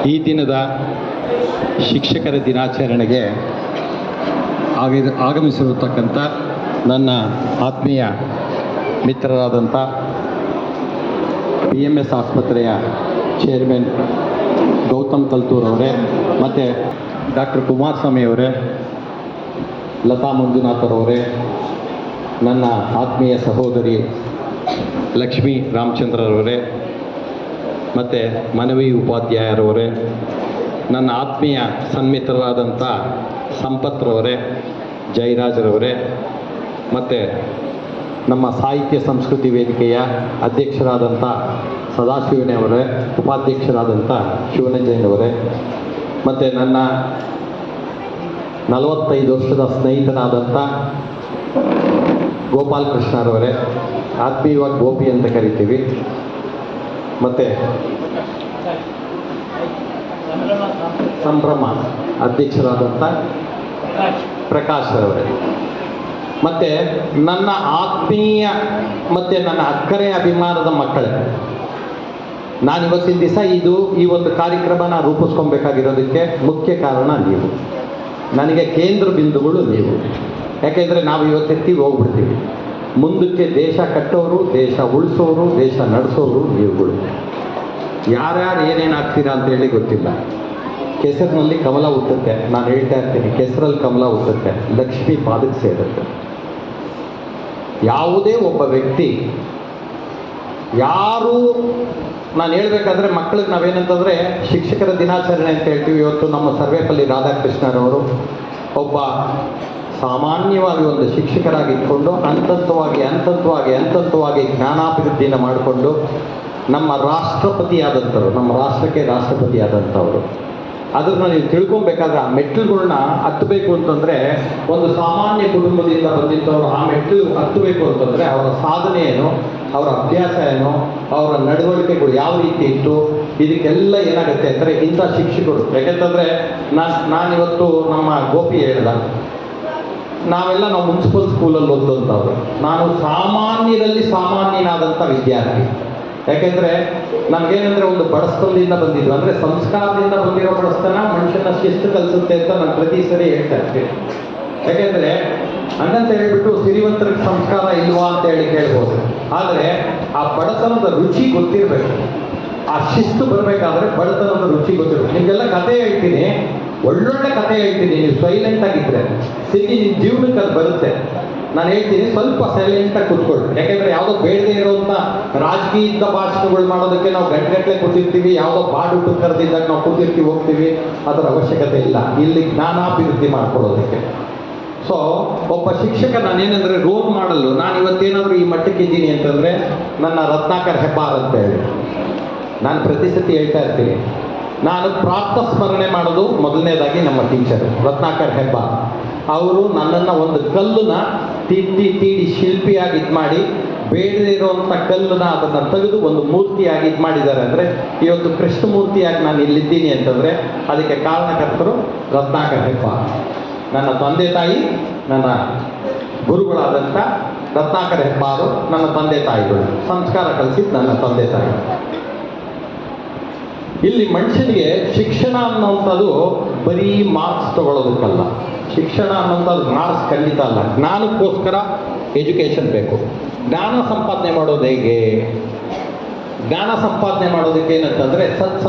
ಈ ದಿನದ ಶಿಕ್ಷಕರ ದಿನಾಚರಣೆಗೆ ಆಗಮಿಸಿರತಕ್ಕಂಥ ನನ್ನ ಆತ್ಮೀಯ ಮಿತ್ರರಾದಂಥ PMS ಆಸ್ಪತ್ರೆಯ ಚೇರ್ಮನ್ ಗೌತಮ್ ಕಲ್ತೂರ್ ಅವರೇ, ಮತ್ತು ಡಾಕ್ಟರ್ ಕುಮಾರಸ್ವಾಮಿ ಅವರೇ, ಲತಾ ಮಂಜುನಾಥರವರೇ, ನನ್ನ ಆತ್ಮೀಯ ಸಹೋದರಿ ಲಕ್ಷ್ಮೀ ರಾಮಚಂದ್ರರವರೇ, ಮತ್ತು ಮನವಿ ಉಪಾಧ್ಯಾಯರವರೇ, ನನ್ನ ಆತ್ಮೀಯ ಸನ್ಮಿತ್ರರಾದಂಥ ಸಂಪತ್ರವರೇ, ಜಯರಾಜರವರೇ, ಮತ್ತು ನಮ್ಮ ಸಾಹಿತ್ಯ ಸಂಸ್ಕೃತಿ ವೇದಿಕೆಯ ಅಧ್ಯಕ್ಷರಾದಂಥ ಸದಾಶಿವನವರೇ, ಉಪಾಧ್ಯಕ್ಷರಾದಂಥ ಶಿವನಂಜನವರೇ, ಮತ್ತು ನನ್ನ 45 ವರ್ಷದ ಸ್ನೇಹಿತನಾದಂಥ ಗೋಪಾಲ್ ಕೃಷ್ಣರವರೇ, ಆತ್ಮೀಯವಾಗಿ ಗೋಪಿ ಅಂತ ಕರಿತೀವಿ, ಮತ್ತು ಸಂಭ್ರಮ ಅಧ್ಯಕ್ಷರಾದಂಥ ಪ್ರಕಾಶ್ ಅವರೇ, ಮತ್ತು ನನ್ನ ಆತ್ಮೀಯ ಮತ್ತು ನನ್ನ ಅಕ್ಕರೆ ಅಭಿಮಾನದ ಮಕ್ಕಳೇ, ನಾನು ಇವತ್ತಿನ ದಿವಸ ಈ ಒಂದು ಕಾರ್ಯಕ್ರಮನ ರೂಪಿಸ್ಕೊಬೇಕಾಗಿರೋದಕ್ಕೆ ಮುಖ್ಯ ಕಾರಣ ನೀವು. ನನಗೆ ಕೇಂದ್ರ ಬಿಂದುಗಳು ನೀವು. ಯಾಕೆಂದರೆ ನಾವು ಇವತ್ತೆತ್ತೀವಿ ಹೋಗ್ಬಿಡ್ತೀವಿ. ಮುಂದಕ್ಕೆ ದೇಶ ಕಟ್ಟೋರು, ದೇಶ ಉಳಿಸೋರು, ದೇಶ ನಡೆಸೋರು ನೀವುಗಳು. ಯಾರ್ಯಾರು ಏನೇನು ಆಗ್ತೀರಾ ಅಂತೇಳಿ ಗೊತ್ತಿಲ್ಲ. ಕೆಸರಿನಲ್ಲಿ ಕಮಲ ಹುಟ್ಟುತ್ತೆ. ನಾನು ಹೇಳ್ತಾ ಇರ್ತೀನಿ, ಕೆಸರಲ್ಲಿ ಕಮಲ ಹುಟ್ಟುತ್ತೆ, ಲಕ್ಷ್ಮಿ ಪಾದಕ್ಕೆ ಸೇರುತ್ತೆ. ಯಾವುದೇ ಒಬ್ಬ ವ್ಯಕ್ತಿ ಯಾರು, ನಾನು ಹೇಳ್ಬೇಕಾದ್ರೆ ಮಕ್ಕಳಿಗೆ ನಾವೇನಂತಂದರೆ ಶಿಕ್ಷಕರ ದಿನಾಚರಣೆ ಅಂತ ಹೇಳ್ತೀವಿ. ಇವತ್ತು ನಮ್ಮ ಸರ್ವೇಪಲ್ಲಿ ರಾಧಾಕೃಷ್ಣರವರು ಒಬ್ಬ ಸಾಮಾನ್ಯವಾಗಿ ಒಂದು ಶಿಕ್ಷಕರಾಗಿ ಇಟ್ಕೊಂಡು ಹಂತವಾಗಿ ಜ್ಞಾನಾಭಿವೃದ್ಧಿನ ಮಾಡಿಕೊಂಡು ನಮ್ಮ ರಾಷ್ಟ್ರಪತಿಯಾದಂಥವ್ರು, ನಮ್ಮ ರಾಷ್ಟ್ರಕ್ಕೆ ರಾಷ್ಟ್ರಪತಿಯಾದಂಥವರು. ಅದನ್ನು ನೀವು ತಿಳ್ಕೊಬೇಕಾದ್ರೆ ಆ ಮೆಟ್ಟಿಲುಗಳನ್ನ ಹತ್ತಬೇಕು ಅಂತಂದರೆ, ಒಂದು ಸಾಮಾನ್ಯ ಕುಟುಂಬದಿಂದ ಬಂದಿದ್ದವರು ಆ ಮೆಟ್ಟಿಲು ಹತ್ತಬೇಕು ಅಂತಂದರೆ ಅವರ ಸಾಧನೆ ಏನು, ಅವರ ಅಭ್ಯಾಸ ಏನು, ಅವರ ನಡವಳಿಕೆಗಳು ಯಾವ ರೀತಿ ಇತ್ತು, ಇದಕ್ಕೆಲ್ಲ ಏನಾಗುತ್ತೆ ಅಂದರೆ ಇಂಥ ಶಿಕ್ಷಕರು. ಯಾಕೆಂತಂದರೆ ನಾನಿವತ್ತು ನಮ್ಮ ಗೋಪಿ ಹೇಳ್ದ, ನಾವು ಮುನ್ಸಿಪಲ್ ಸ್ಕೂಲಲ್ಲಿ ಓದಂಥವ್ರು. ನಾನು ಸಾಮಾನ್ಯರಲ್ಲಿ ಸಾಮಾನ್ಯನಾದಂಥ ವಿದ್ಯಾರ್ಥಿ. ಯಾಕೆಂದರೆ ನನಗೇನೆಂದರೆ ಒಂದು ಬಡಸ್ತನದಿಂದ ಬಂದಿದ್ದು, ಅಂದರೆ ಸಂಸ್ಕಾರದಿಂದ ಬಂದಿರೋ ಬಡಸ್ತನ ಮನುಷ್ಯನ ಶಿಸ್ತು ಕಲಿಸುತ್ತೆ ಅಂತ ನಾನು ಪ್ರತಿ ಸರಿ ಹೇಳ್ತಾ ಇರ್ತೀನಿ. ಯಾಕೆಂದರೆ ಹಂಗಂತ ಹೇಳ್ಬಿಟ್ಟು ಸಿರಿವಂತರಿಗೆ ಸಂಸ್ಕಾರ ಇಲ್ವಾ ಅಂತ ಹೇಳಿ ಕೇಳ್ಬೋದು. ಆದರೆ ಆ ಬಡತನದ ರುಚಿ ಗೊತ್ತಿರಬೇಕು. ಆ ಶಿಸ್ತು ಬರಬೇಕಾದ್ರೆ ಬಡತನದ ರುಚಿ ಗೊತ್ತಿರಬೇಕು. ನಿಮಗೆಲ್ಲ ಕತೆ ಹೇಳ್ತೀನಿ, ಒಳ್ಳೊಳ್ಳೆ ಕತೆ ಹೇಳ್ತೀನಿ. ನೀವು ಸೈಲೆಂಟ್ ಆಗಿದ್ದರೆ ಸಿಗಿ ನಿಮ್ಮ ಜೀವನಕ್ಕೆ ಅದು ಬರುತ್ತೆ. ನಾನು ಹೇಳ್ತೀನಿ, ಸ್ವಲ್ಪ ಸೈಲೆಂಟಾಗಿ ಕೂತ್ಕೊಳ್ಳಿ. ಯಾಕೆಂದರೆ ಯಾವುದೋ ಬೇಡದೇ ಇರೋಂಥ ರಾಜಕೀಯದ ಭಾಷಣಗಳು ಮಾಡೋದಕ್ಕೆ ನಾವು ಗಂಟೆಗಟ್ಟಲೆ ಕೂತಿರ್ತೀವಿ. ಯಾವುದೋ ಬಾಡುಟ್ಟು ಕರೆದಿದ್ದಾಗ ನಾವು ಕೂತಿರ್ತೀವಿ, ಹೋಗ್ತೀವಿ. ಅದರ ಅವಶ್ಯಕತೆ ಇಲ್ಲ. ಇಲ್ಲಿ ಜ್ಞಾನಾಭಿವೃದ್ಧಿ ಮಾಡ್ಕೊಳ್ಳೋದಕ್ಕೆ. ಸೊ ಒಬ್ಬ ಶಿಕ್ಷಕ ನಾನೇನೆಂದರೆ ರೋಲ್ ಮಾಡಲು ನಾನು ಇವತ್ತೇನಾದರೂ ಈ ಮಟ್ಟಕ್ಕೆ ಇದ್ದೀನಿ ಅಂತಂದರೆ ನನ್ನ ರತ್ನಾಕರ್ ಹೆಬ್ಬಾರ್ ಅಂತ ಹೇಳಿ ನಾನು ಪ್ರತಿ ಸತಿ ಹೇಳ್ತಾ ಇರ್ತೀನಿ. ನಾನು ಪ್ರಾಪ್ತ ಸ್ಮರಣೆ ಮಾಡೋದು ಮೊದಲನೇದಾಗಿ ನಮ್ಮ ಟೀಚರ್ ರತ್ನಾಕರ್ ಹೆಬ್ಬಾರ್. ಅವರು ನನ್ನನ್ನು ಒಂದು ಕಲ್ಲನ್ನ ತೀಡಿ ಶಿಲ್ಪಿಯಾಗಿ ಇದು ಮಾಡಿ, ಬೇಡದೇ ಇರುವಂಥ ಕಲ್ಲನ್ನ ಅದನ್ನು ತೆಗೆದು ಒಂದು ಮೂರ್ತಿಯಾಗಿ ಇದು ಮಾಡಿದ್ದಾರೆ. ಅಂದರೆ ಇವತ್ತು ಕೃಷ್ಣಮೂರ್ತಿಯಾಗಿ ನಾನು ಇಲ್ಲಿದ್ದೀನಿ ಅಂತಂದರೆ ಅದಕ್ಕೆ ಕಾರಣಕರ್ತರು ರತ್ನಾಕರ್ ಹೆಬ್ಬಾರ್. ನನ್ನ ತಂದೆ ತಾಯಿ, ನನ್ನ ಗುರುಗಳಾದಂಥ ರತ್ನಾಕರ್ ಹೆಬ್ಬಾರು ನನ್ನ ತಂದೆ ತಾಯಿಗಳು. ಸಂಸ್ಕಾರ ಕಲಿಸಿದ್ದು ನನ್ನ ತಂದೆ ತಾಯಿ. ಇಲ್ಲಿ ಮನುಷ್ಯನಿಗೆ ಶಿಕ್ಷಣ ಅನ್ನೋಂಥದ್ದು ಬರೀ ಮಾರ್ಕ್ಸ್ ತಗೊಳ್ಳೋದಕ್ಕಲ್ಲ. ಶಿಕ್ಷಣ ಅನ್ನೋಂಥದ್ದು ಮಾರ್ಕ್ಸ್ ಖಂಡಿತ ಅಲ್ಲ. ಜ್ಞಾನಕ್ಕೋಸ್ಕರ ಎಜುಕೇಷನ್ ಬೇಕು. ಜ್ಞಾನ ಸಂಪಾದನೆ ಮಾಡೋದು ಹೇಗೆ? ಜ್ಞಾನ ಸಂಪಾದನೆ ಮಾಡೋದಕ್ಕೆ ಏನಂತಂದರೆ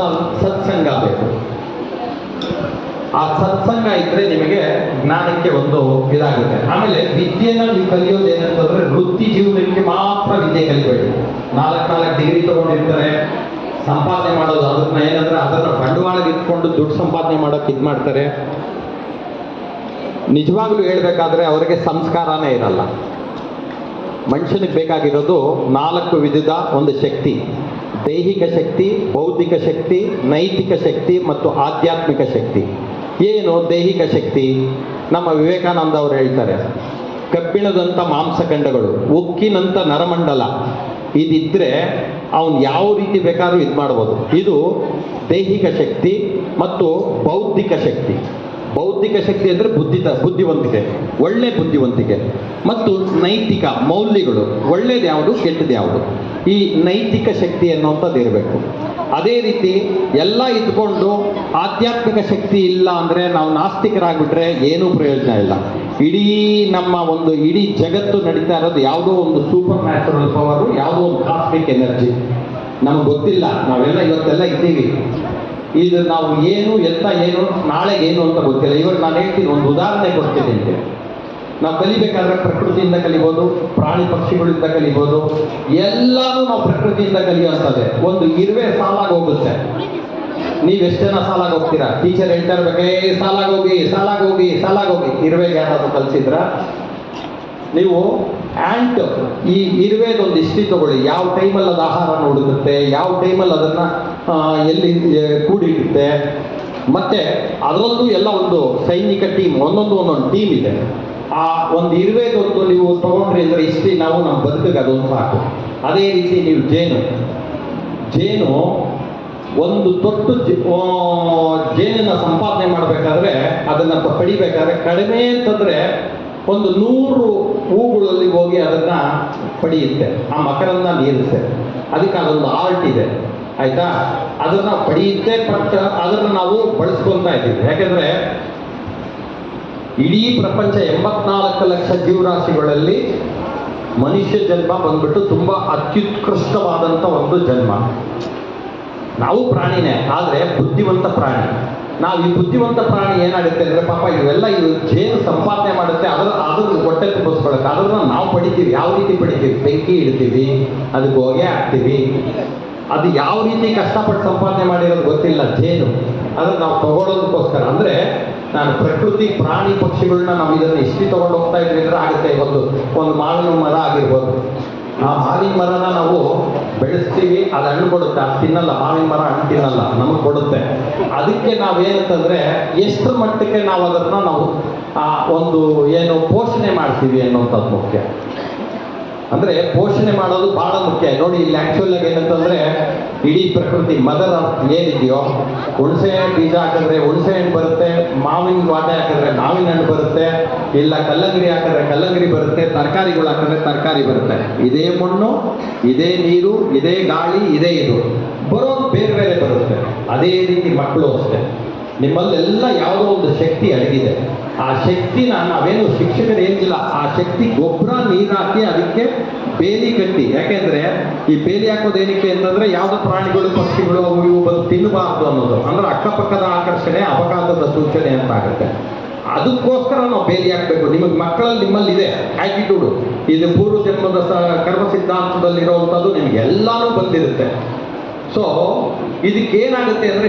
ಸತ್ಸಂಗ ಬೇಕು. ಆ ಸತ್ಸಂಗ ಇದ್ದರೆ ನಿಮಗೆ ಜ್ಞಾನಕ್ಕೆ ಒಂದು ಇದಾಗುತ್ತೆ. ಆಮೇಲೆ ವಿದ್ಯೆನ ನೀವು ಕಲಿಯೋದು ಏನಂತಂದರೆ ವೃತ್ತಿ ಜೀವನಕ್ಕೆ ಮಾತ್ರ ವಿದ್ಯೆ ಕಲಿಬೇಡಿ. 4 ಡಿಗ್ರಿ ತೊಗೊಂಡಿರ್ತಾರೆ, ಸಂಪಾದನೆ ಮಾಡೋದು ಅದನ್ನ ಏನಂದ್ರೆ ಅದನ್ನು ಬಂಡವಾಳಕ್ಕೆ ಇಟ್ಕೊಂಡು ದುಡ್ಡು ಸಂಪಾದನೆ ಮಾಡೋಕೆ ಇದು ಮಾಡ್ತಾರೆ. ನಿಜವಾಗ್ಲೂ ಹೇಳ್ಬೇಕಾದ್ರೆ ಅವರಿಗೆ ಸಂಸ್ಕಾರನೇ ಇರಲ್ಲ. ಮನುಷ್ಯನಿಗೆ ಬೇಕಾಗಿರೋದು 4 ವಿಧದ ಒಂದು ಶಕ್ತಿ: ದೈಹಿಕ ಶಕ್ತಿ, ಬೌದ್ಧಿಕ ಶಕ್ತಿ, ನೈತಿಕ ಶಕ್ತಿ ಮತ್ತು ಆಧ್ಯಾತ್ಮಿಕ ಶಕ್ತಿ. ಏನು ದೈಹಿಕ ಶಕ್ತಿ? ನಮ್ಮ ವಿವೇಕಾನಂದ ಅವರು ಹೇಳ್ತಾರೆ, ಕಬ್ಬಿಣದಂಥ ಮಾಂಸಖಂಡಗಳು, ಉಕ್ಕಿನಂಥ ನರಮಂಡಲ ಇದಿದ್ದರೆ ಅವನು ಯಾವ ರೀತಿ ಬೇಕಾದ್ರೂ ಇದು ಮಾಡ್ಬೋದು. ಇದು ದೈಹಿಕ ಶಕ್ತಿ. ಮತ್ತು ಬೌದ್ಧಿಕ ಶಕ್ತಿ. ಬೌದ್ಧಿಕ ಶಕ್ತಿ ಅಂದರೆ ಬುದ್ಧಿವಂತಿಕೆ, ಒಳ್ಳೆ ಬುದ್ಧಿವಂತಿಕೆ. ಮತ್ತು ನೈತಿಕ ಮೌಲ್ಯಗಳು, ಒಳ್ಳೇದು ಯಾವುದು ಕೆಟ್ಟದ್ದು ಯಾವುದು, ಈ ನೈತಿಕ ಶಕ್ತಿ ಅನ್ನುವಂಥದ್ದು ಇರಬೇಕು. ಅದೇ ರೀತಿ ಎಲ್ಲ ಇದ್ಕೊಂಡು ಆಧ್ಯಾತ್ಮಿಕ ಶಕ್ತಿ ಇಲ್ಲ ಅಂದರೆ ನಾವು ನಾಸ್ತಿಕರಾಗ್ಬಿಟ್ರೆ ಏನೂ ಪ್ರಯೋಜನ ಇಲ್ಲ. ಇಡೀ ನಮ್ಮ ಒಂದು ಇಡೀ ಜಗತ್ತು ನಡೀತಾ ಇರೋದು ಯಾವುದೋ ಒಂದು ಸೂಪರ್ ನ್ಯಾಚುರಲ್ ಪವರು, ಯಾವುದೋ ಒಂದು ಕಾಸ್ಮಿಕ್ ಎನರ್ಜಿ. ನಮಗೆ ಗೊತ್ತಿಲ್ಲ, ನಾವೆಲ್ಲ ಇವತ್ತೆಲ್ಲ ಇದ್ದೀವಿ. ಇದು ನಾವು ಏನು ಎತ್ತ ಏನು ನಾಳೆ ಏನು ಅಂತ ಗೊತ್ತಿಲ್ಲ. ಇವಾಗ ನಾನು ಹೇಳ್ತೀನಿ, ಒಂದು ಉದಾಹರಣೆ ಕೊಡ್ತೀನಿ ಅಂತ. ನಾವು ಕಲಿಬೇಕಾದ್ರೆ ಪ್ರಕೃತಿಯಿಂದ ಕಲಿಬೋದು, ಪ್ರಾಣಿ ಪಕ್ಷಿಗಳಿಂದ ಕಲಿಬೋದು, ಎಲ್ಲಾನು ನಾವು ಪ್ರಕೃತಿಯಿಂದ ಕಲಿಯುವಂಥದ್ದೇ. ಒಂದು ಇರುವೆ ಸಾಲಾಗಿ ಹೋಗುತ್ತೆ, ನೀವೆಷ್ಟು ಜನ ಸಾಲಾಗಿ ಹೋಗ್ತೀರಾ? ಟೀಚರ್ ಹೇಳ್ತಾ ಇರ್ಬೇಕೇ ಸಾಲಾಗಿ ಹೋಗಿ ಸಾಲಾಗಿ ಹೋಗಿ ಸಾಲಾಗಿ ಹೋಗಿ. ಇರುವೆಗೆ ಯಾರಾದ್ರು ಕಲಿಸಿದ್ರ? ನೀವು ಆ್ಯಂಟ್, ಈ ಇರುವೆದೊಂದು ಹಿಸ್ಟ್ರಿ ತಗೊಳ್ಳಿ. ಯಾವ ಟೈಮಲ್ಲಿ ಅದು ಆಹಾರನ ಹುಡುಕುತ್ತೆ, ಯಾವ ಟೈಮಲ್ಲಿ ಅದನ್ನು ಎಲ್ಲಿ ಕೂಡಿಡುತ್ತೆ, ಮತ್ತೆ ಅದರಲ್ಲೂ ಎಲ್ಲ ಒಂದು ಸೈನಿಕ ಟೀಮ್, ಒಂದೊಂದು ಟೀಮ್ ಇದೆ. ಆ ಒಂದು ಇರುವೆದೊಂದು ನೀವು ತಗೊಂಡ್ರಿ ಅಂದರೆ ಹಿಸ್ಟ್ರಿ, ನಾವು ನಮ್ಮ ಬದುಕಿಗೆ ಅದೊಂದು ಸಾಕು. ಅದೇ ರೀತಿ ನೀವು ಜೇನು ಒಂದು ತೊಟ್ಟು ಜೇನನ್ನು ಸಂಪಾದನೆ ಮಾಡಬೇಕಾದ್ರೆ, ಅದನ್ನು ಪಡಿಬೇಕಾದ್ರೆ ಕಡಿಮೆ ಅಂತಂದರೆ ಒಂದು 100 ಹೂಗಳಲ್ಲಿ ಹೋಗಿ ಅದನ್ನು ಪಡೆಯುತ್ತೆ, ಆ ಮಕರನ್ನ ನೀರುತ್ತೆ. ಅದಕ್ಕೆ ಅದೊಂದು ಆರ್ಟ್ ಇದೆ, ಆಯಿತಾ? ಅದನ್ನು ಪಡೆಯುತ್ತೆ, ಬಟ್ ಅದನ್ನು ನಾವು ಬಳಸ್ಕೊತಾ ಇದ್ದೀವಿ. ಯಾಕೆಂದರೆ ಇಡೀ ಪ್ರಪಂಚ 84 ಲಕ್ಷ ಜೀವರಾಶಿಗಳಲ್ಲಿ ಮನುಷ್ಯ ಜನ್ಮ ಬಂದ್ಬಿಟ್ಟು ತುಂಬ ಅತ್ಯುತ್ಕೃಷ್ಟವಾದಂಥ ಒಂದು ಜನ್ಮ. ನಾವು ಪ್ರಾಣಿನೇ, ಆದರೆ ಬುದ್ಧಿವಂತ ಪ್ರಾಣಿ. ನಾವು ಈ ಬುದ್ಧಿವಂತ ಪ್ರಾಣಿ ಏನಾಗುತ್ತೆ ಅಂದರೆ, ಪಾಪ ಇವೆಲ್ಲ ಇದು ಜೇನು ಸಂಪಾದನೆ ಮಾಡುತ್ತೆ, ಅದ್ರ ಹೊಟ್ಟೆ ತುಂಬಿಸ್ಕೊಳ್ಳುತ್ತೆ. ಅದನ್ನು ನಾವು ಪಡಿತೀವಿ. ಯಾವ ರೀತಿ ಪಡಿತೀವಿ? ಬೆಂಕಿ ಇಡ್ತೀವಿ, ಅದಕ್ಕೆ ಹೊಗೆ ಹಾಕ್ತೀವಿ. ಅದು ಯಾವ ರೀತಿ ಕಷ್ಟಪಟ್ಟು ಸಂಪಾದನೆ ಮಾಡಿರೋದು ಗೊತ್ತಿಲ್ಲ ಜೇನು. ಅದನ್ನು ನಾವು ತಗೊಳ್ಳೋದಕ್ಕೋಸ್ಕರ. ಅಂದರೆ ನಾನು ಪ್ರಕೃತಿ ಪ್ರಾಣಿ ಪಕ್ಷಿಗಳನ್ನ ನಾವು ಇದನ್ನು ಇಷ್ಟು ತಗೊಂಡು ಹೋಗ್ತಾ ಇದ್ವಿ ಅಂದರೆ ಆಗುತ್ತೆ. ಒಂದು ಮಾವಿನ ಮರ ಆಗಿರ್ಬೋದು, ಆ ಮಾವಿನ ಮರನ ನಾವು ಬೆಳೆಸ್ತೀವಿ, ಅದು ಹಣ್ಣು ಕೊಡುತ್ತೆ, ಅದು ತಿನ್ನಲ್ಲ. ಮಾವಿನ ಮರ ಹಣ್ಣು ತಿನ್ನಲ್ಲ, ನಮಗೆ ಕೊಡುತ್ತೆ. ಅದಕ್ಕೆ ನಾವೇನಂತಂದರೆ ಎಷ್ಟರ ಮಟ್ಟಕ್ಕೆ ನಾವು ಅದನ್ನು ಒಂದು ಪೋಷಣೆ ಮಾಡ್ತೀವಿ ಅನ್ನೋಂಥದ್ದು ಮುಖ್ಯ. ಅಂದರೆ ಪೋಷಣೆ ಮಾಡೋದು ಭಾಳ ಮುಖ್ಯ. ನೋಡಿ, ಇಲ್ಲಿ ಆ್ಯಕ್ಚುಲ್ ಆಗಿ ಏನಂತಂದರೆ, ಇಡೀ ಪ್ರಕೃತಿ ಮದರ್ ಏನಿದೆಯೋ, ಹುಣಸೆ ಬೀಜ ಹಾಕಿದ್ರೆ ಹುಣಸೆ ಹಣ್ಣು ಬರುತ್ತೆ, ಮಾವಿನ ವಾಟೆ ಹಾಕಿದ್ರೆ ಮಾವಿನ ಹಣ್ಣು ಬರುತ್ತೆ, ಇಲ್ಲ ಕಲ್ಲಂಗಡಿ ಹಾಕಿದ್ರೆ ಕಲ್ಲಂಗಡಿ ಬರುತ್ತೆ, ತರಕಾರಿಗಳು ಹಾಕಿದ್ರೆ ತರಕಾರಿ ಬರುತ್ತೆ. ಇದೇ ಮಣ್ಣು, ಇದೇ ನೀರು, ಇದೇ ಗಾಳಿ, ಇದೇ ಇದು ಬರೋದು ಬೇರೆ ಬೇರೆ ಬರುತ್ತೆ. ಅದೇ ರೀತಿ ಮಕ್ಕಳು ಅಷ್ಟೇ. ನಿಮ್ಮಲ್ಲೆಲ್ಲ ಯಾವುದೋ ಒಂದು ಶಕ್ತಿ ಅಡಗಿದೆ. ಆ ಶಕ್ತಿನ ನಾವೇನು ಶಿಕ್ಷಕರು ಏನಿಲ್ಲ, ಆ ಶಕ್ತಿ ಗೊಬ್ಬರ ನೀರು ಹಾಕಿ ಅದಕ್ಕೆ ಬೇಲಿ ಕಟ್ಟಿ. ಯಾಕೆಂದರೆ ಈ ಬೇಲಿ ಹಾಕೋದೇನಕ್ಕೆ ಅಂತಂದರೆ, ಯಾವುದೋ ಪ್ರಾಣಿಗಳು ಪಕ್ಷಿಗಳು ಅವು ಇವು ಬಂದು ತಿನ್ನಬಾರ್ದು ಅನ್ನೋದು. ಅಂದರೆ ಅಕ್ಕಪಕ್ಕದ ಆಕರ್ಷಣೆ ಅಪಘಾತದ ಸೂಚನೆ ಅಂತ ಆಗುತ್ತೆ. ಅದಕ್ಕೋಸ್ಕರ ನಾವು ಬೇಲಿ ಹಾಕಬೇಕು. ಮಕ್ಕಳಲ್ಲಿ ನಿಮ್ಮಲ್ಲಿ ಇದೆ ಆ್ಯಟಿಟ್ಯೂಡು, ಇದು ಪೂರ್ವ ಜನ್ಮದ ಕರ್ಮ ಸಿದ್ಧಾಂತದಲ್ಲಿರುವಂಥದ್ದು ನಿಮಗೆಲ್ಲನೂ ಬಂದಿರುತ್ತೆ. ಸೊ ಇದಕ್ಕೇನಾಗುತ್ತೆ ಅಂದರೆ,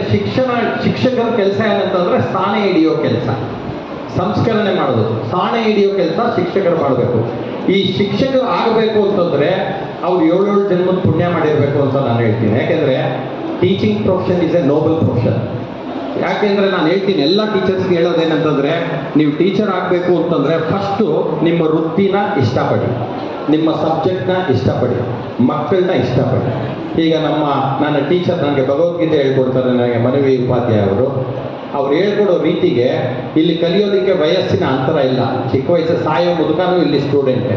ಶಿಕ್ಷಕರ ಕೆಲಸ ಏನಂತಂದರೆ ಸ್ಥಾನ ಹಿಡಿಯೋ ಕೆಲಸ, ಸಂಸ್ಕರಣೆ ಮಾಡೋದು, ಸ್ಥಾನ ಹಿಡಿಯೋ ಕೆಲಸ ಶಿಕ್ಷಕರು ಮಾಡಬೇಕು. ಈ ಶಿಕ್ಷಕರು ಆಗಬೇಕು ಅಂತಂದರೆ ಅವ್ರು 7 ಜನ್ಮದ ಪುಣ್ಯ ಮಾಡಿರಬೇಕು ಅಂತ ನಾನು ಹೇಳ್ತೀನಿ. ಯಾಕೆಂದರೆ teaching profession is A Nobel profession. ಯಾಕೆಂದರೆ ನಾನು ಹೇಳ್ತೀನಿ, ಎಲ್ಲ ಟೀಚರ್ಸ್ಗೆ ಹೇಳೋದೇನಂತಂದರೆ, ನೀವು ಟೀಚರ್ ಆಗಬೇಕು ಅಂತಂದರೆ ಫಸ್ಟು ನಿಮ್ಮ ವೃತ್ತಿನ ಇಷ್ಟಪಡಿ, ನಿಮ್ಮ ಸಬ್ಜೆಕ್ಟ್ನ ಇಷ್ಟಪಡಿ, ಮಕ್ಕಳನ್ನ ಇಷ್ಟಪಡಿ. ಈಗ ನನ್ನ ಟೀಚರ್ ನನಗೆ ಭಗವದ್ಗೀತೆ ಹೇಳ್ಕೊಡ್ತಾರೆ, ನನಗೆ ಮನವಿ ಉಪಾಧ್ಯಾಯ ಅವ್ರು ಹೇಳ್ಕೊಡೋ ರೀತಿಗೆ ಇಲ್ಲಿ ಕಲಿಯೋದಕ್ಕೆ ವಯಸ್ಸಿನ ಅಂತರ ಇಲ್ಲ. ಚಿಕ್ಕ ವಯಸ್ಸು ಸಾಯೋ ಮುದುಕನೂ ಇಲ್ಲಿ ಸ್ಟೂಡೆಂಟೇ.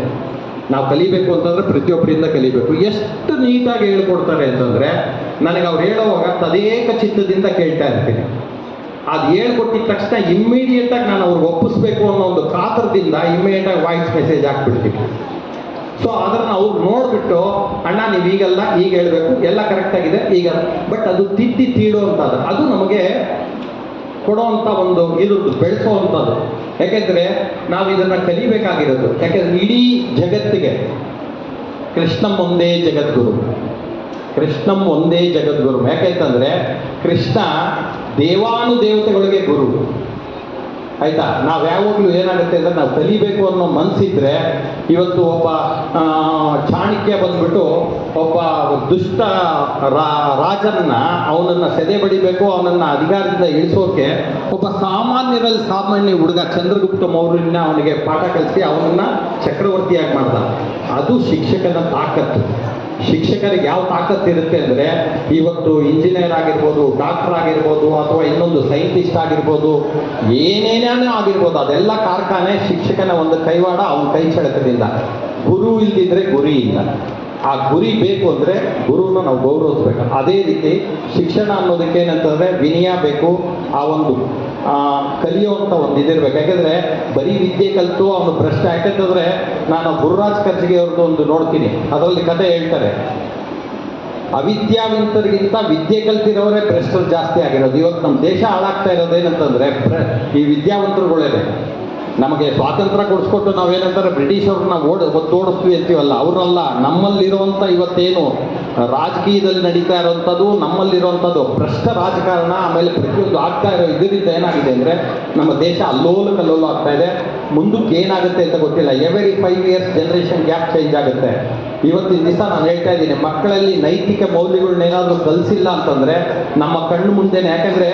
ನಾವು ಕಲಿಬೇಕು ಅಂತಂದರೆ ಪ್ರತಿಯೊಬ್ಬರಿಂದ ಕಲಿಬೇಕು. ಎಷ್ಟು ನೀಟಾಗಿ ಹೇಳ್ಕೊಡ್ತಾರೆ ಅಂತಂದರೆ, ನನಗೆ ಅವ್ರು ಹೇಳೋವಾಗ ತದೇಕ ಚಿತ್ತದಿಂದ ಕೇಳ್ತಾ ಇರ್ತೀನಿ. ಅದು ಹೇಳ್ಕೊಟ್ಟಿದ ತಕ್ಷಣ ಇಮ್ಮಿಡಿಯೇಟಾಗಿ ನಾನು ಅವ್ರಿಗೆ ಒಪ್ಪಿಸ್ಬೇಕು ಅನ್ನೋ ಒಂದು ಕಾತರದಿಂದ ಇಮ್ಮಿಡಿಯೇಟಾಗಿ ವಾಯ್ಸ್ ಮೆಸೇಜ್ ಹಾಕ್ಬಿಡ್ತೀನಿ. ಸೊ ಅದನ್ನು ಅವ್ರು ನೋಡಿಬಿಟ್ಟು, ಅಣ್ಣ ನೀವು ಈಗೆಲ್ಲ ಈಗ ಹೇಳಬೇಕು, ಎಲ್ಲ ಕರೆಕ್ಟಾಗಿದೆ ಈಗ, ಬಟ್ ಅದು ತಿದ್ದಿ ತೀಡುವಂಥದ್ದು, ಅದು ನಮಗೆ ಕೊಡೋವಂಥ ಒಂದು ಇದು ಬೆಳೆಸೋವಂಥದ್ದು. ಯಾಕೆಂದರೆ ನಾವು ಇದನ್ನು ಕಲಿಬೇಕಾಗಿರೋದು. ಯಾಕೆಂದರೆ ಇಡೀ ಜಗತ್ತಿಗೆ ಕೃಷ್ಣಂ ಒಂದೇ ಜಗದ್ಗುರು, ಕೃಷ್ಣಂ ಒಂದೇ ಜಗದ್ಗುರು. ಯಾಕೆಂತಂದರೆ ಕೃಷ್ಣ ದೇವಾನುದೇವತೆಗಳಿಗೆ ಗುರು, ಆಯಿತಾ? ನಾವು ಯಾವಾಗಲೂ ಏನಾಗುತ್ತೆ ಅಂದರೆ, ನಾವು ಕಲಿಬೇಕು ಅನ್ನೋ ಮನಸ್ಸಿದ್ರೆ, ಇವತ್ತು ಒಬ್ಬ ಚಾಣಕ್ಯ ಬಂದ್ಬಿಟ್ಟು ಒಬ್ಬ ದುಷ್ಟ ರಾಜನನ್ನು ಅವನನ್ನು ಸೆದೆ ಬಡಿಬೇಕು, ಅವನನ್ನು ಅಧಿಕಾರದಿಂದ ಇಳಿಸೋಕೆ ಒಬ್ಬ ಸಾಮಾನ್ಯ ಹುಡುಗ ಚಂದ್ರಗುಪ್ತ ಮೌರ್ಯನ ಅವನಿಗೆ ಪಾಠ ಕಲಿಸಿ ಅವನನ್ನು ಚಕ್ರವರ್ತಿಯಾಗಿ ಮಾಡ್ದ. ಅದು ಶಿಕ್ಷಕನ ತಾಕತ್ತು. ಶಿಕ್ಷಕರಿಗೆ ಯಾವ ತಾಕತ್ತು ಇರುತ್ತೆ ಅಂದರೆ, ಇವತ್ತು ಇಂಜಿನಿಯರ್ ಆಗಿರ್ಬೋದು, ಡಾಕ್ಟರ್ ಆಗಿರ್ಬೋದು, ಅಥವಾ ಇನ್ನೊಂದು ಸೈಂಟಿಸ್ಟ್ ಆಗಿರ್ಬೋದು, ಏನೇನೇ ಆಗಿರ್ಬೋದು, ಅದೆಲ್ಲ ಕಾರ್ಖಾನೆ ಶಿಕ್ಷಕನ ಒಂದು ಕೈವಾಡ, ಅವನ ಕೈ ಚಳಕದಿಂದ. ಗುರು ಇಲ್ದಿದ್ರೆ ಗುರಿ ಇಲ್ಲ. ಆ ಗುರಿ ಬೇಕು ಅಂದರೆ ಗುರುನ ನಾವು ಗೌರವಿಸ್ಬೇಕು. ಅದೇ ರೀತಿ ಶಿಕ್ಷಣ ಅನ್ನೋದಕ್ಕೆ ಏನಂತಂದರೆ ವಿನಯ ಬೇಕು, ಆ ಒಂದು ಕಲಿಯುವಂಥ ಒಂದು ಇದಿರ್ಬೇಕು. ಯಾಕೆಂದರೆ ಬರೀ ವಿದ್ಯೆ ಕಲಿತು ಅವನು ಭ್ರಷ್ಟ. ಯಾಕೆಂತಂದರೆ ನಾನು ಗುರುರಾಜ್ ಕರ್ಜಿಗೆ ಅವ್ರದ್ದು ಒಂದು ನೋಡ್ತೀನಿ, ಅದರಲ್ಲಿ ಕತೆ ಹೇಳ್ತಾರೆ, ಅವಿದ್ಯಾವಂತರಿಗಿಂತ ವಿದ್ಯೆ ಕಲ್ತಿರೋರೇ ಭ್ರಷ್ಟರು ಜಾಸ್ತಿ ಆಗಿರೋದು. ಇವತ್ತು ನಮ್ಮ ದೇಶ ಹಾಳಾಗ್ತಾ ಇರೋದೇನಂತಂದರೆ ಈ ವಿದ್ಯಾವಂತರುಗಳೇ. ನಮಗೆ ಸ್ವಾತಂತ್ರ್ಯ ಕೊಡಿಸ್ಕೊಟ್ಟು ನಾವೇನಂತಾರೆ ಬ್ರಿಟಿಷವ್ರನ್ನ ಒತ್ತೋಡಿಸ್ತೀವಿ ಅಂತೀವಲ್ಲ, ಅವರಲ್ಲ. ನಮ್ಮಲ್ಲಿರುವಂಥ ಇವತ್ತೇನು ರಾಜಕೀಯದಲ್ಲಿ ನಡೀತಾ ಇರೋವಂಥದ್ದು, ನಮ್ಮಲ್ಲಿರುವಂಥದ್ದು ಭ್ರಷ್ಟ ರಾಜಕಾರಣ, ಆಮೇಲೆ ಪ್ರತಿಯೊಂದು ಆಗ್ತಾ ಇರೋ ಇದರಿಂದ ಏನಾಗಿದೆ ಅಂದರೆ ನಮ್ಮ ದೇಶ ಅಲ್ಲೋಲ ಕಲ್ಲೋಲ ಆಗ್ತಾ ಇದೆ. ಮುಂದಕ್ಕೆ ಏನಾಗುತ್ತೆ ಅಂತ ಗೊತ್ತಿಲ್ಲ. Every 5 years generation gap change ಆಗುತ್ತೆ. ಇವತ್ತಿನ ದಿವಸ ನಾನು ಹೇಳ್ತಾ ಇದ್ದೀನಿ, ಮಕ್ಕಳಲ್ಲಿ ನೈತಿಕ ಮೌಲ್ಯಗಳನ್ನೇನಾದರೂ ಕಲಿಸಿಲ್ಲ ಅಂತಂದರೆ ನಮ್ಮ ಕಣ್ಣು ಮುಂದೆನೇ. ಯಾಕಂದರೆ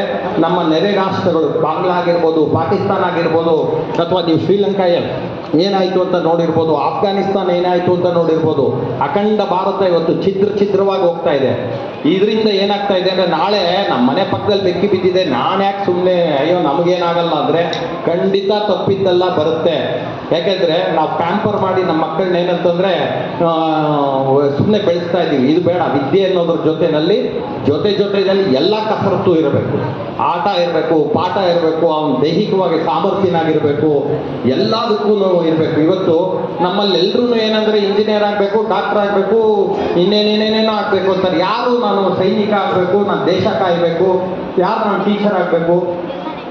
ನಮ್ಮ ನೆರೆ ರಾಷ್ಟ್ರಗಳು, ಬಾಂಗ್ಲಾ ಆಗಿರ್ಬೋದು, ಪಾಕಿಸ್ತಾನ ಆಗಿರ್ಬೋದು, ಅಥವಾ ನೀವು ಶ್ರೀಲಂಕಾ ಏನಾಯಿತು ಅಂತ ನೋಡಿರ್ಬೋದು, ಆಫ್ಘಾನಿಸ್ತಾನ ಏನಾಯಿತು ಅಂತ ನೋಡಿರ್ಬೋದು. ಅಖಂಡ ಭಾರತ ಇವತ್ತು ಛಿದ್ರವಾಗಿ ಹೋಗ್ತಾ ಇದೆ. ಇದರಿಂದ ಏನಾಗ್ತಾ ಇದೆ ಅಂದರೆ ನಾಳೆ ನಮ್ಮ ಮನೆ ಪಕ್ಕದಲ್ಲಿ ಬೆಂಕಿ ಬಿದ್ದಿದೆ, ನಾನು ಯಾಕೆ ಸುಮ್ಮನೆ ಅಯ್ಯೋ ನಮಗೇನಾಗಲ್ಲ ಅಂದರೆ ಖಂಡಿತ ತಪ್ಪಿದ್ದೆಲ್ಲ ಬರುತ್ತೆ. ಯಾಕೆಂದರೆ ನಾವು ಪ್ಯಾಂಪರ್ ಮಾಡಿ ನಮ್ಮ ಮಕ್ಕಳನ್ನ ಏನಂತಂದರೆ ಸುಮ್ಮನೆ ಬೆಳೆಸ್ತಾ ಇದ್ದೀವಿ. ಇದು ಬೇಡ. ವಿದ್ಯೆ ಅನ್ನೋದ್ರ ಜೊತೆಯಲ್ಲಿ ಎಲ್ಲ ಕಸರತ್ತು ಇರಬೇಕು, ಆಟ ಇರಬೇಕು, ಪಾಠ ಇರಬೇಕು, ಅವನು ದೈಹಿಕವಾಗಿ ಸಾಮರ್ಥ್ಯನಾಗಿರಬೇಕು, ಎಲ್ಲದಕ್ಕೂ ಇರಬೇಕು. ಇವತ್ತು ನಮ್ಮಲ್ಲಿ ಎಲ್ಲರೂ ಏನಂದರೆ ಇಂಜಿನಿಯರ್ ಆಗಬೇಕು, ಡಾಕ್ಟರ್ ಆಗಬೇಕು, ಇನ್ನೇನೇನೇನೇನೋ ಆಗಬೇಕು ಅಂತಾರೆ. ಯಾರು ನಾನು ಸೈನಿಕ ಆಗಬೇಕು, ನಾನು ದೇಶ ಕಾಯಬೇಕು, ಯಾರು ನಾನು ಟೀಚರ್ ಆಗಬೇಕು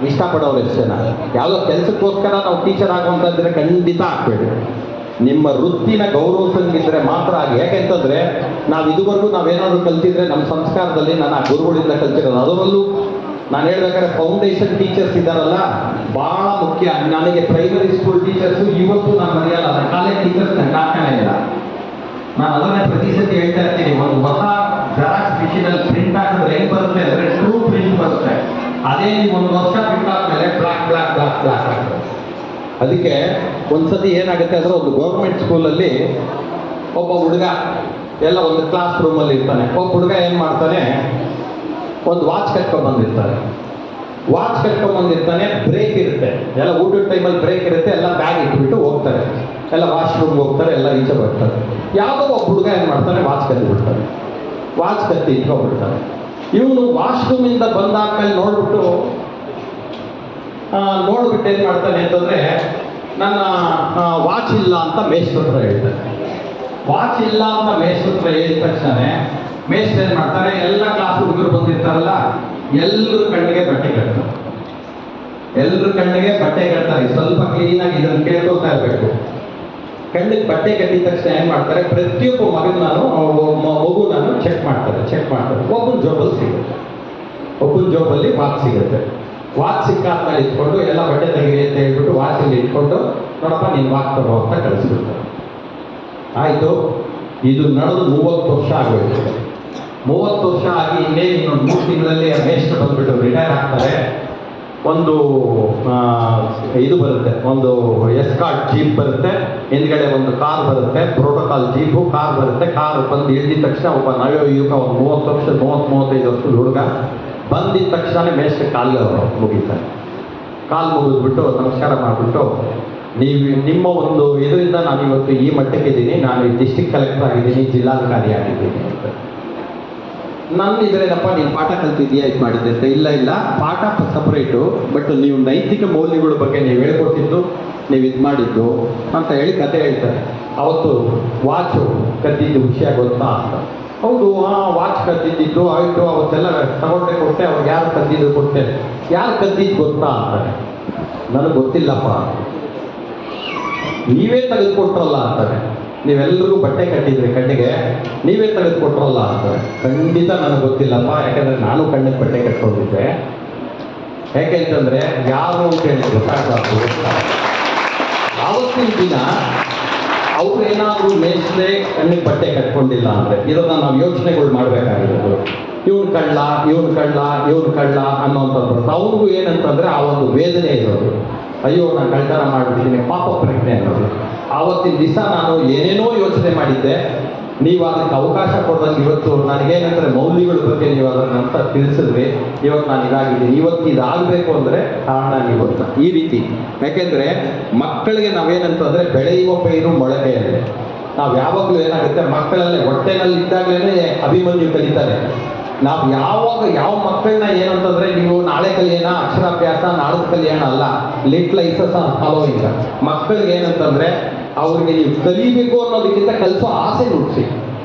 ಇಷ್ಟಪಡೋರು ಎಷ್ಟು ಜನ? ಯಾವುದೋ ಕೆಲಸಕ್ಕೋಸ್ಕರ ನಾವು ಟೀಚರ್ ಆಗುವಂಥದ್ದರೆ ಖಂಡಿತ ಆಗಬೇಡಿ. ನಿಮ್ಮ ವೃತ್ತಿನ ಗೌರವಿಸಂಗಿದ್ರೆ ಮಾತ್ರ ಆಗಿ. ಯಾಕೆಂತಂದರೆ ನಾವು ಇದುವರೆಗೂ ನಾವೇನಾದರೂ ಕಲ್ತಿದ್ರೆ ನಮ್ಮ ಸಂಸ್ಕಾರದಲ್ಲಿ ನಾನು ಆ ಗುರುಗಳಿಂದ ಕಲ್ತಿರೋದು. ಅದರಲ್ಲೂ ನಾನು ಹೇಳ್ಬೇಕಾದ್ರೆ ಫೌಂಡೇಶನ್ ಟೀಚರ್ಸ್ ಇದ್ದಾರಲ್ಲ, ಭಾಳ ಮುಖ್ಯ. ನನಗೆ ಪ್ರೈಮರಿ ಸ್ಕೂಲ್ ಟೀಚರ್ಸು ಇವತ್ತು ನಾನು ಮರೆಯಲ್ಲ. ಕಾಲೇಜ್ ಟೀಚರ್ಸ್ ನಂಗೆ ಆಗ್ತಾನೆ ಇಲ್ಲ. ನಾನು ಅದನ್ನೇ ಪ್ರತಿ ಸತಿ ಹೇಳ್ತಾ ಇರ್ತೀನಿ, ಒಂದು ಹೊಸ ಜೆರಾಕ್ಸ್ ಮಿಷಿನಲ್ಲಿ ಪ್ರಿಂಟ್ ಹಾಕಿದ್ರೆ ಹೆಂಗೆ ಬರುತ್ತೆ ಅಂದರೆ ಟ್ರೂ ಪ್ರಿಂಟ್ ಬರುತ್ತೆ. ಅದೇ ನೀವು ಒಂದು ವರ್ಷ ಬಿಟ್ಟಾದ್ಮೇಲೆ ಬ್ಲಾಕ್ ಬ್ಲಾಕ್ ಬ್ಲಾಕ್ ಬ್ಲಾಕ್ ಆಗ್ತದೆ. ಅದಕ್ಕೆ ಒಂದ್ಸತಿ ಏನಾಗುತ್ತೆ ಅಂದರೆ ಒಂದು ಗೌರ್ಮೆಂಟ್ ಸ್ಕೂಲಲ್ಲಿ ಒಬ್ಬ ಹುಡುಗ ಎಲ್ಲ ಒಂದು ಕ್ಲಾಸ್ ರೂಮಲ್ಲಿ ಇರ್ತಾನೆ. ಒಬ್ಬ ಹುಡುಗ ಏನು ಮಾಡ್ತಾನೆ, ಒಂದು ವಾಚ್ ಕಟ್ಕೊಂಡ್ಬಂದಿರ್ತಾನೆ. ಬ್ರೇಕ್ ಇರುತ್ತೆ, ಎಲ್ಲ ಊಟದ ಟೈಮಲ್ಲಿ ಬ್ರೇಕ್ ಇರುತ್ತೆ. ಎಲ್ಲ ಬ್ಯಾಗ್ ಇಟ್ಬಿಟ್ಟು ಹೋಗ್ತಾರೆ, ಎಲ್ಲ ವಾಶ್ರೂಮ್ಗೆ ಹೋಗ್ತಾರೆ, ಎಲ್ಲ ಈಚೆ ಬರ್ತಾರೆ. ಯಾವುದೋ ಒಬ್ಬ ಹುಡುಗ ಏನು ಮಾಡ್ತಾನೆ, ವಾಚ್ ಕತ್ತಿ ಇಟ್ಕೊಂಡ್ಬಿಡ್ತಾನೆ. ಇವನು ವಾಶ್ರೂಮಿಂದ ಬಂದಾದ್ಮೇಲೆ ನೋಡ್ಬಿಟ್ಟು ಏನು ಮಾಡ್ತಾನೆ ಅಂತಂದರೆ, ನನ್ನ ವಾಚ್ ಇಲ್ಲ ಅಂತ ಮೇಷ್ಟ್ರ ಹತ್ರ ಹೇಳ್ತಾನೆ. ವಾಚ್ ಇಲ್ಲ ಅಂತ ಮೇಷ್ಟ್ರ ಹತ್ರ ಹೇಳಿದ ತಕ್ಷಣ ಮೇಷ್ಟ್ರು ಏನು ಮಾಡ್ತಾರೆ, ಎಲ್ಲ ಕ್ಲಾಸ್ ಹುಡುಗರು ಬಂದಿರ್ತಾರಲ್ಲ ಎಲ್ಲರ ಕಣ್ಣಿಗೆ ಬಟ್ಟೆ ಕಟ್ತಾರೆ. ಸ್ವಲ್ಪ ಕ್ಲೀನಾಗಿ ಇದನ್ನು ಕೇಳ್ಕೊತಾ ಇರಬೇಕು. ಕಣ್ಣಿಗೆ ಬಟ್ಟೆ ಕಟ್ಟಿದ ತಕ್ಷಣ ಏನು ಮಾಡ್ತಾರೆ, ಪ್ರತಿಯೊಬ್ಬ ಮಗು ನಾನು ಚೆಕ್ ಮಾಡ್ತಾರೆ. ಒಬ್ಬನ ಜೋಬಲ್ಲಿ ವಾಚ್ ಸಿಗುತ್ತೆ. ವಾಚ್ ಸಿಕ್ಕಾದ್ಮೇಲೆ ಇಟ್ಕೊಂಡು ಎಲ್ಲ ಬಟ್ಟೆ ತೆಗೀರಿ ಅಂತ ಹೇಳ್ಬಿಟ್ಟು ವಾಚಲ್ಲಿ ಇಟ್ಕೊಂಡು, ನೋಡಪ್ಪ ನೀನು ವಾಚ್ ತಗೋ ಅಂತ ಕಳಿಸ್ಬಿಡ್ತಾರೆ. ಆಯಿತು, ಇದು ನಡೆದು 30 ವರ್ಷ ಆಗೋಯ್ತು. 30 ವರ್ಷ ಆಗಿ ಇನ್ನೇ ಇನ್ನೊಂದು 3 ತಿಂಗಳಲ್ಲಿ ಮೇಷ್ಟ್ರು ಬಂದ್ಬಿಟ್ಟು ರಿಟೈರ್ ಆಗ್ತಾರೆ. ಒಂದು ಇದು ಬರುತ್ತೆ, ಒಂದು ಎಸ್ಕಾರ್ಟ್ ಜೀಪ್ ಬರುತ್ತೆ, ಹಿಂದ್ಗಡೆ ಒಂದು ಕಾರ್ ಬರುತ್ತೆ, ಪ್ರೋಟೋಕಾಲ್ ಜೀಪು ಕಾರ್ ಬರುತ್ತೆ. ಕಾರ್ ಬಂದು ಇಳಿದ ತಕ್ಷಣ ಒಬ್ಬ ನವಯುವಕ, ಒಂದು 30-35 ವರ್ಷದ ಹುಡುಗ ಬಂದಿದ್ದ ತಕ್ಷಣ ಮೇಷ್ಟ್ರ ಕಾಲು ಮುಗಿತಾರೆ. ಕಾಲು ಮುಗಿದ್ಬಿಟ್ಟು ನಮಸ್ಕಾರ ಮಾಡಿಬಿಟ್ಟು, ನಿಮ್ಮ ಒಂದು ಇದರಿಂದ ನಾನು ಇವತ್ತು ಈ ಮಟ್ಟಕ್ಕೆ ಇದ್ದೀನಿ, ನಾನು ಡಿಸ್ಟ್ರಿಕ್ಟ್ ಕಲೆಕ್ಟರ್ ಆಗಿದ್ದೀನಿ, ಜಿಲ್ಲಾಧಿಕಾರಿ ಆಗಿದ್ದೀನಿ ಅಂತ. ನನ್ನ ಇದ್ರೇನಪ್ಪ ನೀನು ಪಾಠ ಕಲ್ತಿದ್ಯಾ, ಇದು ಮಾಡಿದ್ದೆ ಅಂತ. ಇಲ್ಲ, ಪಾಠ ಸಪ್ರೇಟು, ಬಟ್ ನೀವು ನೈತಿಕ ಮೌಲ್ಯಗಳ ಬಗ್ಗೆ ನೀವು ಹೇಳ್ಕೊಟ್ಟಿದ್ದು, ನೀವು ಇದು ಮಾಡಿದ್ದು ಅಂತ ಹೇಳಿ ಕತೆ ಹೇಳ್ತಾರೆ. ಅವತ್ತು ವಾಚು ಕದ್ದಿದ್ದು ವಿಷಯ ಗೊತ್ತಾ ಅಂತ. ಹೌದು, ವಾಚ್ ಕದ್ದಿದ್ದು ಆಯಿತು, ಅವತ್ತೆಲ್ಲ ತಗೊಂಡೆ ಕೊಟ್ಟೆ, ಅವ್ರಿಗೆ ಯಾರು ಕದ್ದಿದ್ದು ಕೊಟ್ಟೆ, ಯಾರು ಕದ್ದಿದ್ದು ಗೊತ್ತಾ ಅಂತಾರೆ. ನನಗೆ ಗೊತ್ತಿಲ್ಲಪ್ಪ. ನೀವೇ ತೆಗೆದುಕೊಟ್ರಲ್ಲ ಅಂತಾರೆ. ನೀವೆಲ್ಲರಿಗೂ ಬಟ್ಟೆ ಕಟ್ಟಿದ್ರಿ ಕಣ್ಣಿಗೆ, ನೀವೇ ತೆಗೆದುಕೊಟ್ರಲ್ಲ ಅಂತಾರೆ. ಖಂಡಿತ ನನಗೆ ಗೊತ್ತಿಲ್ಲಪ್ಪ, ಯಾಕಂದರೆ ನಾನು ಕಣ್ಣಿಗೆ ಬಟ್ಟೆ ಕಟ್ಕೊಂಡಿದ್ದೆ. ಯಾಕೆ ಅಂತಂದರೆ ಯಾರು ಅಂತ ಹೇಳಿ ಗೊತ್ತಾಗಬಾರ್ದು. ಆವತ್ತಿನ ದಿನ ಅವ್ರೇನಾದರೂ ಮೇಷ್ಟ್ರೆ ಕಣ್ಣಿಗೆ ಬಟ್ಟೆ ಕಟ್ಕೊಂಡಿಲ್ಲ ಅಂದರೆ ಇದನ್ನು ನಾವು ಯೋಚನೆಗಳು ಮಾಡಬೇಕಾಗಿರೋದು. ಇವನು ಕಳ್ಳ ಅನ್ನೋಂಥದ್ದು ಬರುತ್ತೆ. ಅವ್ರಿಗೂ ಏನಂತಂದರೆ ಆ ಒಂದು ವೇದನೆ ಇರೋದು, ಅಯ್ಯೋ ನಾನು ಕಳ್ತನ ಮಾಡಿಬಿಟ್ಟಿದ್ದೀನಿ, ಪಾಪ ಪ್ರಜ್ಞೆ ಅನ್ನೋದು. ಆವತ್ತಿನ ದಿವಸ ನಾನು ಏನೇನೋ ಯೋಚನೆ ಮಾಡಿದ್ದೆ. ನೀವು ಅದಕ್ಕೆ ಅವಕಾಶ ಕೊಡೋದಕ್ಕೆ ಇವತ್ತು ನನಗೇನಂದರೆ ಮೌಲ್ಯಗಳ ಬಗ್ಗೆ ನೀವು ಅದನ್ನಂತ ತಿಳಿಸಿದ್ರಿ. ಇವತ್ತು ನಾನು ಇದಾಗಿದ್ದೀನಿ. ಇವತ್ತು ಇದಾಗಬೇಕು ಅಂದರೆ ಕಾರಣ ಇವತ್ತು ಈ ರೀತಿ. ಯಾಕೆಂದರೆ ಮಕ್ಕಳಿಗೆ ನಾವೇನಂತಂದರೆ ಬೆಳೆಯುವ ಪೈರು ಮೊಳಕೆಯಲ್ಲಿ ನಾವು ಯಾವಾಗಲೂ ಏನಾಗುತ್ತೆ, ಮಕ್ಕಳಲ್ಲೇ ಹೊಟ್ಟೆನಲ್ಲಿ ಇದ್ದಾಗಲೇ ಅಭಿಮನ್ಯು ಕಲಿತಾರೆ. ನಾವು ಯಾವಾಗ ಯಾವ ಮಕ್ಕಳನ್ನ ಏನಂತಂದ್ರೆ, ನೀವು ನಾಳೆ ಕಲಿಯೋಣ ಅಕ್ಷರಾಭ್ಯಾಸ, ನಾಡದ ಕಲಿಯೋಣ ಅಲ್ಲ, ಲಿಟ್ಲ್ ಐಸಸ್ ಆರ್ ಫಾಲೋಯಿಂಗ್. ಮಕ್ಕಳಿಗೆ ಏನಂತಂದ್ರೆ, ಅವ್ರಿಗೆ ನೀವು ಕಲಿಬೇಕು ಅನ್ನೋದಕ್ಕಿಂತ ಕಲಿಸೋ ಆಸೆ ಹುಟ್ಟಿಸಿ.